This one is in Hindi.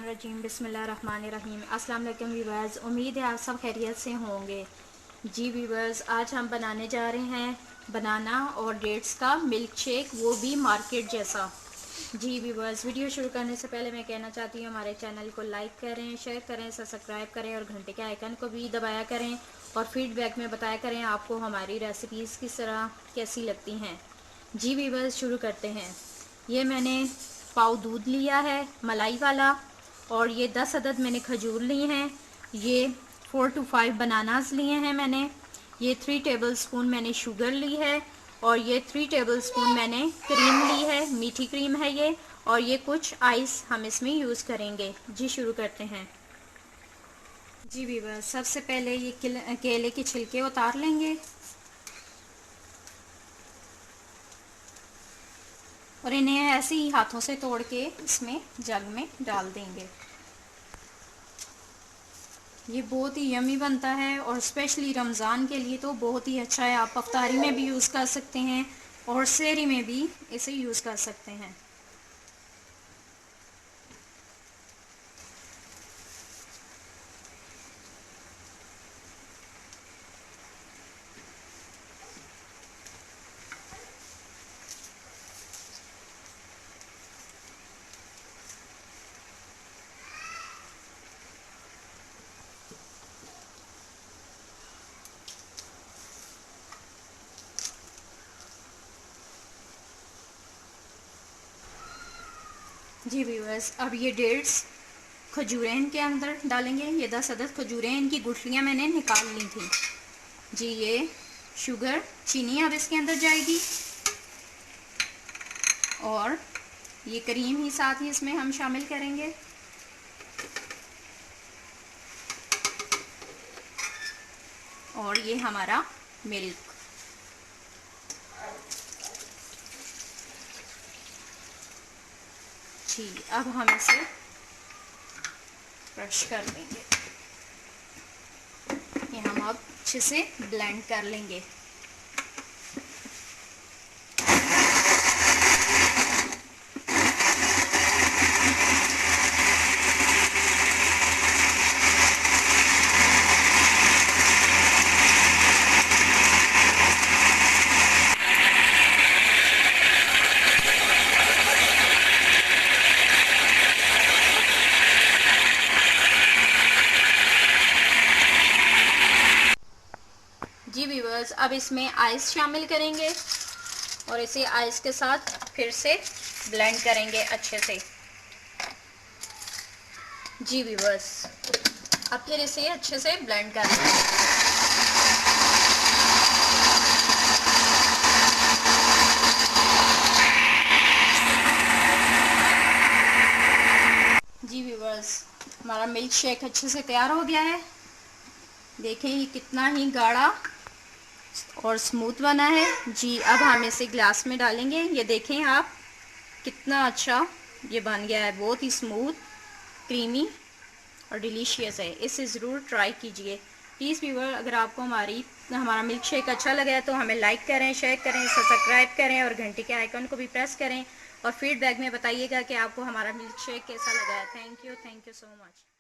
रजीम बिस्मिल्लाहिर्रहमानिर्रहीम। अस्सलाम वालेकुम व्यूअर्स, उम्मीद है आप सब खैरियत से होंगे। जी व्यूअर्स, आज हम बनाने जा रहे हैं बनाना और डेट्स का मिल्क शेक, वो भी मार्केट जैसा। जी व्यूअर्स, वीडियो शुरू करने से पहले मैं कहना चाहती हूँ हमारे चैनल को लाइक करें, शेयर करें, सब्सक्राइब करें और घंटे के आइकन को भी दबाया करें और फीडबैक में बताया करें आपको हमारी रेसिपीज़ किस तरह कैसी लगती हैं। जी व्यूअर्स, शुरू करते हैं। ये मैंने पाव दूध लिया है मलाई वाला, और ये 10 अदद मैंने खजूर लिए हैं। ये 4 to 5 बनानास लिए हैं मैंने। ये 3 टेबलस्पून मैंने शुगर ली है, और ये 3 टेबलस्पून मैंने क्रीम ली है, मीठी क्रीम है ये। और ये कुछ आइस हम इसमें यूज़ करेंगे। जी शुरू करते हैं। जी वीवर, सबसे पहले ये केले के छिलके उतार लेंगे और इन्हें ऐसे ही हाथों से तोड़ के इसमें जग में डाल देंगे। ये बहुत ही यमी बनता है और स्पेशली रमज़ान के लिए तो बहुत ही अच्छा है। आप अफ्तारी में भी यूज़ कर सकते हैं और सहरी में भी इसे यूज़ कर सकते हैं। जी व्यूअर्स, अब ये डेट्स खजूरें के अंदर डालेंगे। ये 10 अदद खजूरें, इनकी गुठलियाँ मैंने निकाल ली थी। जी ये शुगर चीनी अब इसके अंदर जाएगी, और ये क्रीम ही साथ ही इसमें हम शामिल करेंगे। और ये हमारा मिल्क। जी अब हम इसे क्रश कर लेंगे। ये हम अब अच्छे से ब्लेंड कर लेंगे। जी व्यूअर्स, अब इसमें आइस शामिल करेंगे और इसे आइस के साथ फिर से ब्लेंड करेंगे अच्छे से। जी व्यूअर्स, अब फिर इसे अच्छे से ब्लेंड कर लेंगे। जी व्यूअर्स, हमारा मिल्क शेक अच्छे से तैयार हो गया है। देखें ये कितना ही गाढ़ा और स्मूथ बना है। जी अब हम इसे ग्लास में डालेंगे। ये देखें आप कितना अच्छा ये बन गया है, बहुत ही स्मूथ, क्रीमी और डिलीशियस है। इसे ज़रूर ट्राई कीजिए प्लीज़ व्यूअर। अगर आपको हमारा मिल्क शेक अच्छा लगा है तो हमें लाइक करें, शेयर करें, सब्सक्राइब करें और घंटे के आइकन को भी प्रेस करें और फीडबैक में बताइएगा कि आपको हमारा मिल्क शेक कैसा लगा है। Thank you so much.